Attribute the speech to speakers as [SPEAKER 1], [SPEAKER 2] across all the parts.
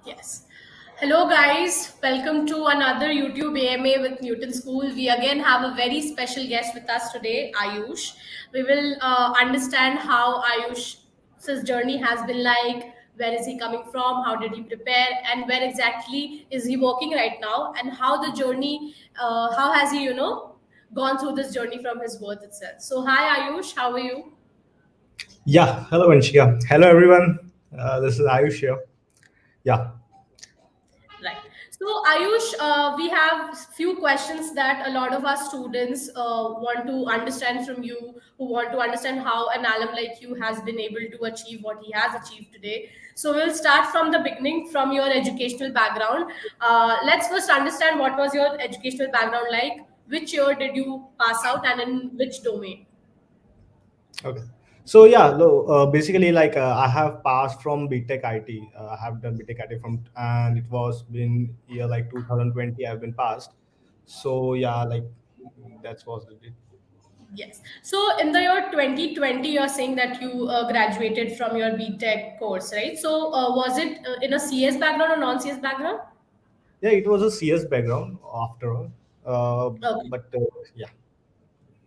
[SPEAKER 1] Yes. Hello, guys. Welcome to another YouTube AMA with Newton School. We again have a very special guest with us today, Ayush. We will understand how Ayush's journey has been like, where is he coming from, how did he prepare, and where exactly is he working right now, and how the journey, how has he, gone through this journey from his birth itself. So, hi, Ayush. How are you?
[SPEAKER 2] Yeah, hello Vanshika. Hello everyone. This is Ayush here. Yeah,
[SPEAKER 1] Right. So, Ayush, we have few questions that a lot of our students want to understand from you, who want to understand how an alum like you has been able to achieve what he has achieved today. So, we'll start from the beginning, from your educational background. Let's first understand what was your educational background like. Which year did you pass out, and in which domain?
[SPEAKER 2] okay. So yeah, no, basically I have passed from BTech IT. I have done BTech IT from, and it was been year like 2020. I've been passed. So yeah, that was it.
[SPEAKER 1] Yes. So in the year 2020, you're saying that you graduated from your BTech course, right? So was it in a CS background or non-CS background?
[SPEAKER 2] Yeah, it was a CS background after all.
[SPEAKER 1] Okay.
[SPEAKER 2] But yeah.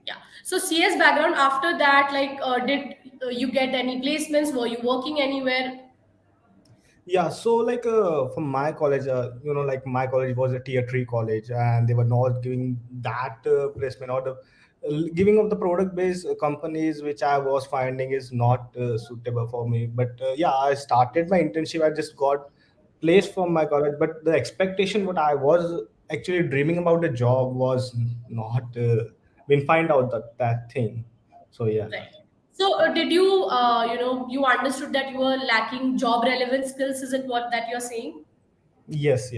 [SPEAKER 1] Yeah. So CS background. After that, did you get any placements? Were you working anywhere?
[SPEAKER 2] Yeah, so from my college, like my college was a tier three college, and they were not giving that placement or the giving of the product based companies, which I was finding is not suitable for me. But yeah, I started my internship. I just got placed from my college, but the expectation what I was actually dreaming about the job was not been find out that thing. So yeah.
[SPEAKER 1] Right. So did you, you understood that you were lacking job relevant skills? Is it what that you're saying?
[SPEAKER 2] Yes,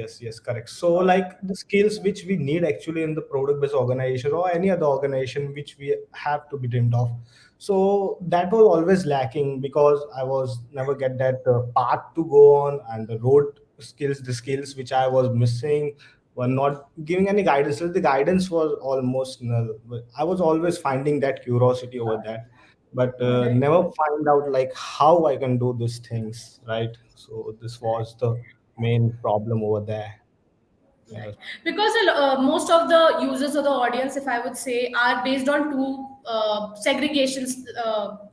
[SPEAKER 2] correct. So, like the skills which we need actually in the product-based organization or any other organization which we have to be dreamed of. So that was always lacking because I was never get that path to go on, and the road skills, the skills which I was missing were not giving any guidance. So the guidance was almost null. But I was always finding that curiosity over that, but
[SPEAKER 1] Right.
[SPEAKER 2] never find out like how I can do these things, right? So this was the main problem over there.
[SPEAKER 1] Right.
[SPEAKER 2] Yes.
[SPEAKER 1] Because most of the users or the audience, if I would say, are based on two segregations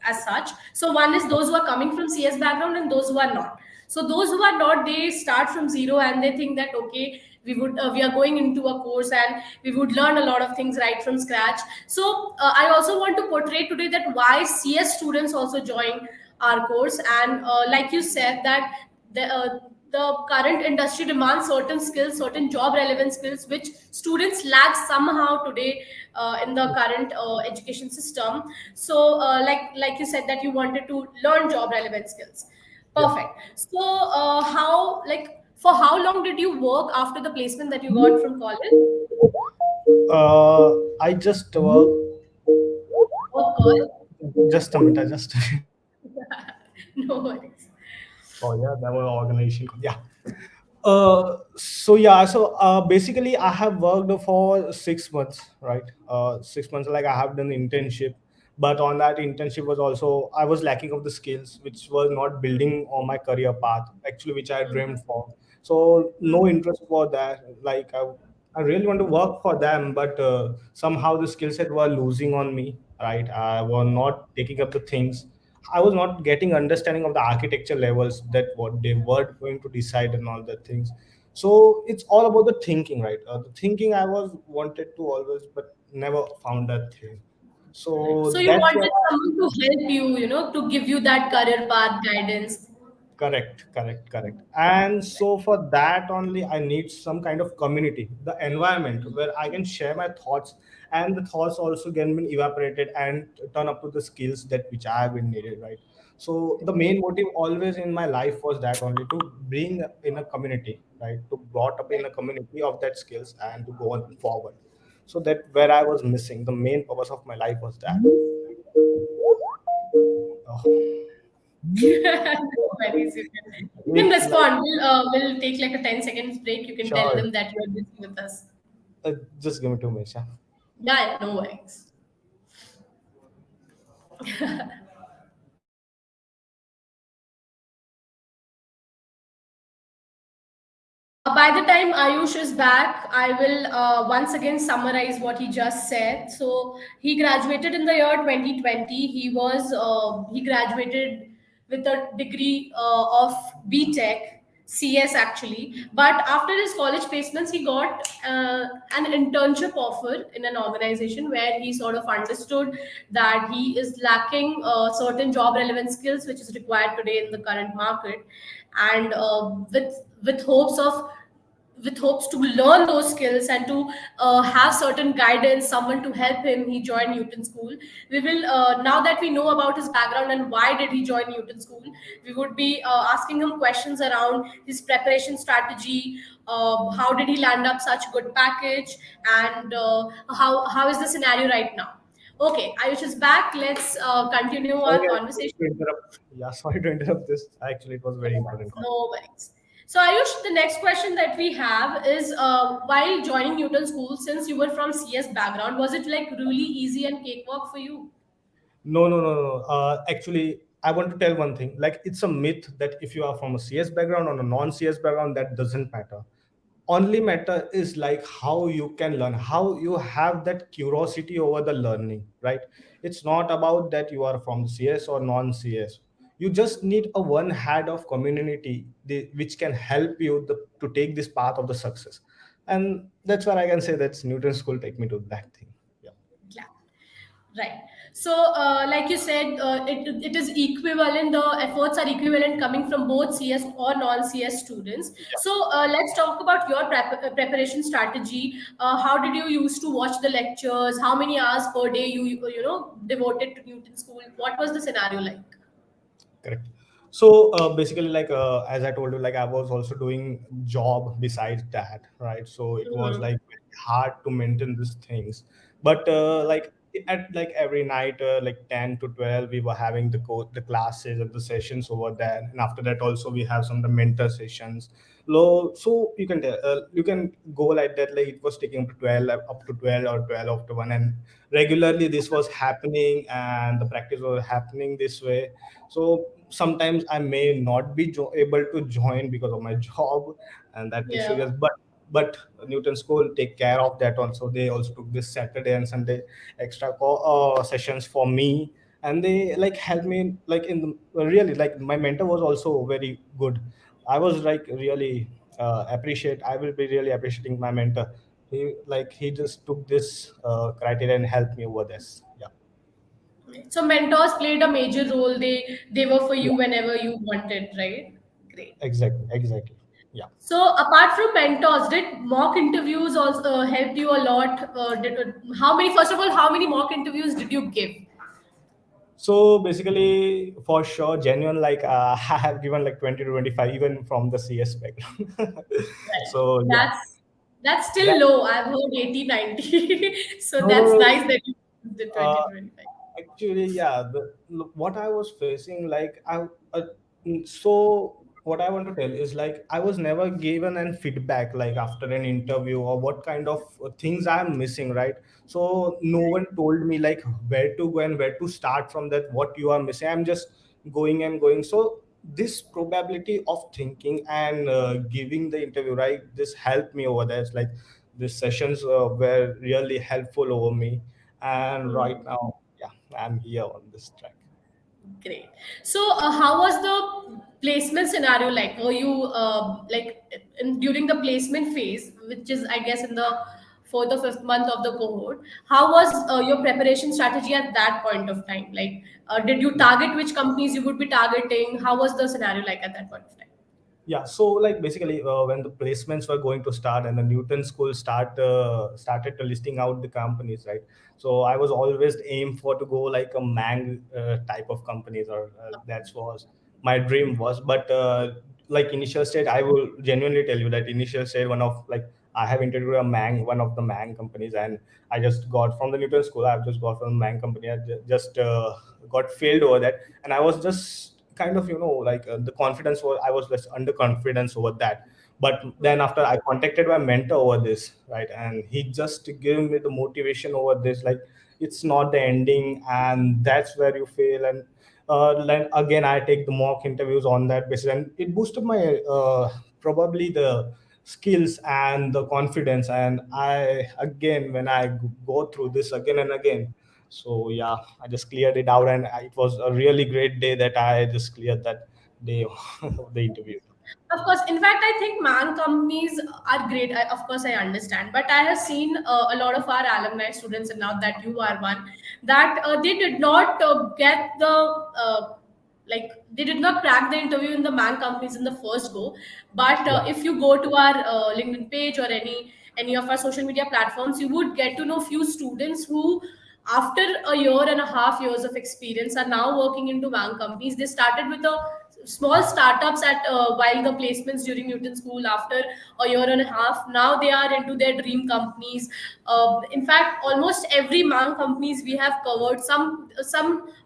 [SPEAKER 1] as such. So one is those who are coming from CS background and those who are not. So those who are not, they start from zero and they think that okay, we are going into a course and we would learn a lot of things right from scratch. So I also want to portray today that why CS students also join our course, and like you said that the current industry demands certain skills, certain job relevant skills, which students lack somehow today in the current education system. So, like you said that you wanted to learn job relevant skills.
[SPEAKER 2] Yeah.
[SPEAKER 1] Perfect. So, how for how long did you work after the placement that you got from college?
[SPEAKER 2] I just work.
[SPEAKER 1] What call?
[SPEAKER 2] Just a minute. I just.
[SPEAKER 1] No worries.
[SPEAKER 2] Oh yeah, that was organization. Yeah. So basically, I have worked for 6 months, right? 6 months. Like I have done internship, but on that internship was also I was lacking of the skills, which was not building on my career path actually, which I dreamed for. So no interest for that. I really want to work for them, but somehow the skill set were losing on me, right? I was not taking up the things. I was not getting understanding of the architecture levels that what they were going to decide and all that things. So it's all about the thinking, right? The thinking I was wanted to always, but never found that thing.
[SPEAKER 1] Right. So
[SPEAKER 2] So
[SPEAKER 1] you
[SPEAKER 2] that's where
[SPEAKER 1] wanted someone to help you, to give you that career path guidance.
[SPEAKER 2] correct. And so for that only, I need some kind of community, the environment where I can share my thoughts, and the thoughts also can be evaporated and turn up to the skills that which I have been needed, right? So the main motive always in my life was that only to bring in a community, right? To brought up in
[SPEAKER 1] Right.
[SPEAKER 2] a community of that skills and to go on forward. So that where I was missing, the main purpose of my life was that. Oh,
[SPEAKER 1] No worries. You can
[SPEAKER 2] it's like
[SPEAKER 1] respond. We'll take like a 10 seconds break. You can tell
[SPEAKER 2] sure.
[SPEAKER 1] them that you're busy with us.
[SPEAKER 2] Just give me 2 minutes. Yeah.
[SPEAKER 1] Yeah, no worries. By the time Ayush is back, I will once again summarize what he just said. So he graduated in the year 2020. He graduated with a degree of BTech CS actually. But after his college placements, he got an internship offer in an organization where he sort of understood that he is lacking certain job relevant skills which is required today in the current market, and with hopes to learn those skills and to have certain guidance, someone to help him, he joined Newton School. We will, now that we know about his background and why did he join Newton School, we would be asking him questions around his preparation strategy, how did he land up such good package, and how is the scenario right now. Okay, Ayush is back. Let's continue
[SPEAKER 2] Sorry,
[SPEAKER 1] our
[SPEAKER 2] sorry
[SPEAKER 1] conversation.
[SPEAKER 2] to interrupt. Yeah, sorry to interrupt this. Actually, it was
[SPEAKER 1] No
[SPEAKER 2] very
[SPEAKER 1] worries.
[SPEAKER 2] important call.
[SPEAKER 1] No worries. So, Ayush, the next question that we have is while joining Newton School, since you were from CS background, was it like really easy and cakewalk for you?
[SPEAKER 2] No, no, no, no. Actually, I want to tell one thing. Like, it's a myth that if you are from a CS background or a non-CS background, that doesn't matter. Only matter is like how you can learn, how you have that curiosity over the learning, right? It's not about that you are from CS or non-CS. You just need a one head of community which can help you to take this path of the success. And that's where I can say that's Newton School take me to that thing. Yeah.
[SPEAKER 1] Yeah. Right. So, like you said, it is equivalent. The efforts are equivalent coming from both CS or non-CS students. So, let's talk about your preparation strategy. How did you used to watch the lectures? How many hours per day you devoted to Newton School? What was the scenario like?
[SPEAKER 2] Correct. So basically, like as I told you, like I was also doing job besides that, right? So it was
[SPEAKER 1] Mhm.
[SPEAKER 2] like very hard to maintain these things. But like at like every night, like 10 to 12, we were having the classes and the sessions over there, and after that also we have some of the mentor sessions. So you can go like that. Like it was taking up to 12 or 12 after one, and regularly this was happening, and the practice was happening this way. So sometimes I may not be able to join because of my job and that issue
[SPEAKER 1] Yeah.
[SPEAKER 2] is, but Newton School take care of that also. They also took this Saturday and Sunday extra sessions for me, and they like helped me like in the really like my mentor was also very good. I was like really appreciate I will be really appreciating my mentor. He just took this criteria and helped me over this. Yeah.
[SPEAKER 1] So mentors played a major role. They were for you
[SPEAKER 2] Yeah,
[SPEAKER 1] whenever you wanted, right? Great.
[SPEAKER 2] exactly. Yeah.
[SPEAKER 1] So apart from mentors, did mock interviews also help you a lot? How many? First of all, how many mock interviews did you give?
[SPEAKER 2] So basically, for sure, genuine, like I have given like 20 to 25, even from the CS background.
[SPEAKER 1] Right.
[SPEAKER 2] So yeah,
[SPEAKER 1] That's still
[SPEAKER 2] that
[SPEAKER 1] low. I've heard 80, 90. So
[SPEAKER 2] no, no,
[SPEAKER 1] that's
[SPEAKER 2] no.
[SPEAKER 1] nice that you did 20
[SPEAKER 2] Uh,
[SPEAKER 1] to 25.
[SPEAKER 2] Actually, yeah, what I was facing, like so what I want to tell is like I was never given an feedback like after an interview or what kind of things I'm missing, right? So no one told me like where to go and where to start from, that what you are missing. I'm just going and going. So this probability of thinking and giving the interview, right? This helped me over there. It's like these sessions were really helpful over me, and right
[SPEAKER 1] Hmm.
[SPEAKER 2] now, yeah, I'm here on this track.
[SPEAKER 1] Great. So, how was the placement scenario like? Were you during the placement phase, which is, I guess, in the fourth or fifth month of the cohort? How was your preparation strategy at that point of time? Like, did you target which companies you would be targeting? How was the scenario like at that point of time?
[SPEAKER 2] Yeah, so like basically when the placements were going to start and the Newton School started to listing out the companies, right? So I was always aim for to go like a mang type of companies, or that was my dream was. But like initial state, I will genuinely tell you that initial state, one of like I have interviewed a mang one of the mang companies, and I just got from the Newton School. I've just got from the mang company. I just got failed over that, and I was just kind of like the confidence was, I was less underconfidence over that. But then after I contacted my mentor over this, right, and he just gave me the motivation over this, like it's not the ending, and that's where you fail. And then again I take the mock interviews on that basis, and it boosted my probably the skills and the confidence. And I again, when I go through this again and again, so yeah, I just cleared it out, and it was a really great day that I just cleared that day of the interview.
[SPEAKER 1] Of course, in fact, I think man companies are great. Of course, I understand, but I have seen a lot of our alumni students, and now that you are one, that they did not get the like they did not crack the interview in the man companies in the first go. But
[SPEAKER 2] Yeah,
[SPEAKER 1] if you go to our LinkedIn page or any of our social media platforms, you would get to know few students who, after a year and a half years of experience, are now working into man companies. They started with a small startups at while the placements during Newton School. After a year and a half, now they are into their dream companies. In fact, almost every man companies we have covered, some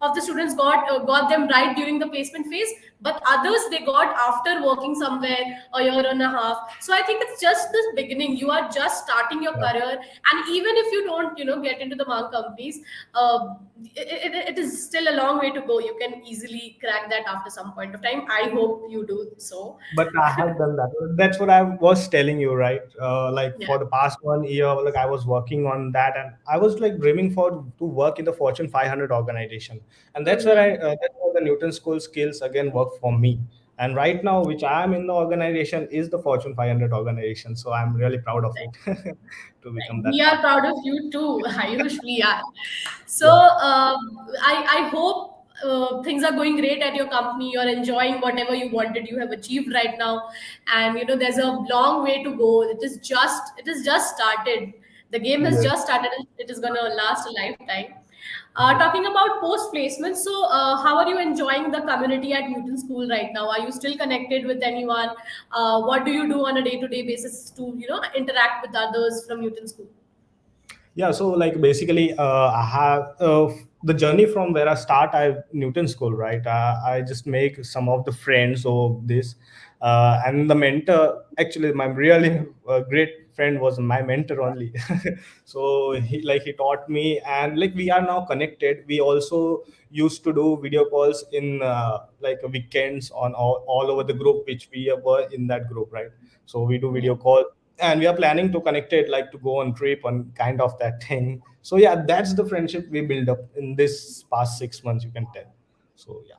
[SPEAKER 1] of the students got them right during the placement phase, but others they got after working somewhere a year and a half. So I think it's just this beginning. You are just starting your
[SPEAKER 2] yeah.
[SPEAKER 1] career, and even if you don't get into the man companies, uh, it is still a long way to go. You can easily crack that after some point of time. I hope you do so.
[SPEAKER 2] But I have done that. That's what I was telling you, right? Like
[SPEAKER 1] Yeah.
[SPEAKER 2] for the past 1 year, like I was working on that, and I was like dreaming for to work in the Fortune 500 organization, and that's where
[SPEAKER 1] Hmm.
[SPEAKER 2] that's where the Newton School skills again work for me. And right now, which I am in the organization, is the Fortune 500 organization. So I'm really proud of it to become
[SPEAKER 1] We
[SPEAKER 2] that
[SPEAKER 1] are
[SPEAKER 2] part.
[SPEAKER 1] proud of you too, Ayush. We are. So
[SPEAKER 2] Yeah.
[SPEAKER 1] I hope things are going great at your company. You're enjoying whatever you wanted. You have achieved right now, and there's a long way to go. It is just started. The game has
[SPEAKER 2] Yes.
[SPEAKER 1] just started. It is gonna last a lifetime. Talking about post placement, so how are you enjoying the community at Newton School right now? Are you still connected with anyone? What do you do on a day to day basis to interact with others from Newton School?
[SPEAKER 2] Yeah, so like basically, I have the journey from where I start. I Newton School, right? I just make some of the friends of this, and the mentor. Actually, my really great friend was my mentor only. So he taught me, and like we are now connected. We also used to do video calls in like weekends on all over the group, which we were in that group, right? So we do
[SPEAKER 1] Yeah.
[SPEAKER 2] video call, and we are planning to connect it, like to go on trip and kind of that thing. So yeah, that's the friendship we build up in this past 6 months, you can tell. So yeah.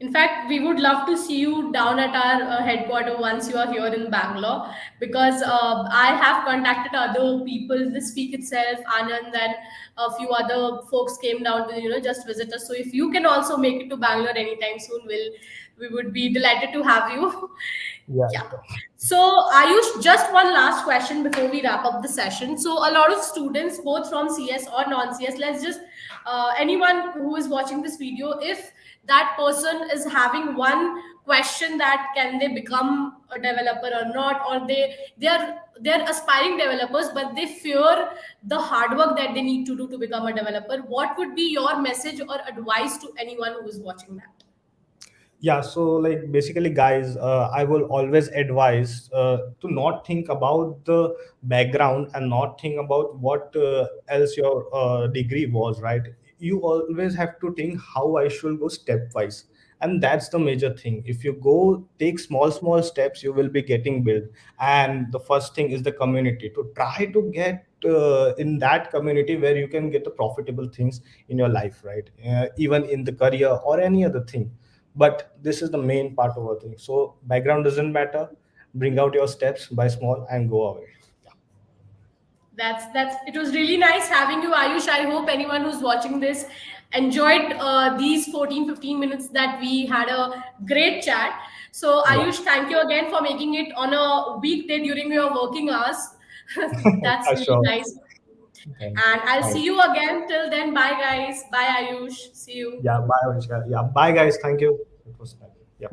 [SPEAKER 1] In fact, we would love to see you down at our headquarter once you are here in Bangalore, because I have contacted other people this week itself. Anand and a few other folks came down to just visit us. So if you can also make it to Bangalore anytime soon, we would be delighted to have you.
[SPEAKER 2] Yeah,
[SPEAKER 1] Yeah.
[SPEAKER 2] sure.
[SPEAKER 1] So, Ayush, just one last question before we wrap up the session. So, a lot of students, both from CS or non CS, let's just anyone who is watching this video, if that person is having one question that can they become a developer or not, or they're aspiring developers, but they fear the hard work that they need to do to become a developer. What would be your message or advice to anyone who is watching that?
[SPEAKER 2] Yeah, so like basically guys, I will always advise to not think about the background and not think about what else your degree was, right? You always have to think how I should go stepwise, and that's the major thing. If you go take small steps, you will be getting built. And the first thing is the community, to try to get in that community where you can get the profitable things in your life, right? Even in the career or any other thing. But this is the main part of our thing. So background doesn't matter. Bring out your steps, by small, and go away. Yeah.
[SPEAKER 1] That's it was really nice having you, Ayush. I hope anyone who's watching this enjoyed these 14-15 minutes that we had a great chat. So
[SPEAKER 2] Yeah.
[SPEAKER 1] Ayush, thank you again for making it on a weekday during your working hours. That's really
[SPEAKER 2] Sure.
[SPEAKER 1] nice.
[SPEAKER 2] Thank
[SPEAKER 1] And
[SPEAKER 2] you.
[SPEAKER 1] I'll
[SPEAKER 2] Bye.
[SPEAKER 1] see you again. Till then, bye guys. Bye Ayush. See you.
[SPEAKER 2] Yeah. Bye, Anushka. Yeah. Bye, guys. Thank you. It was nice. Yeah.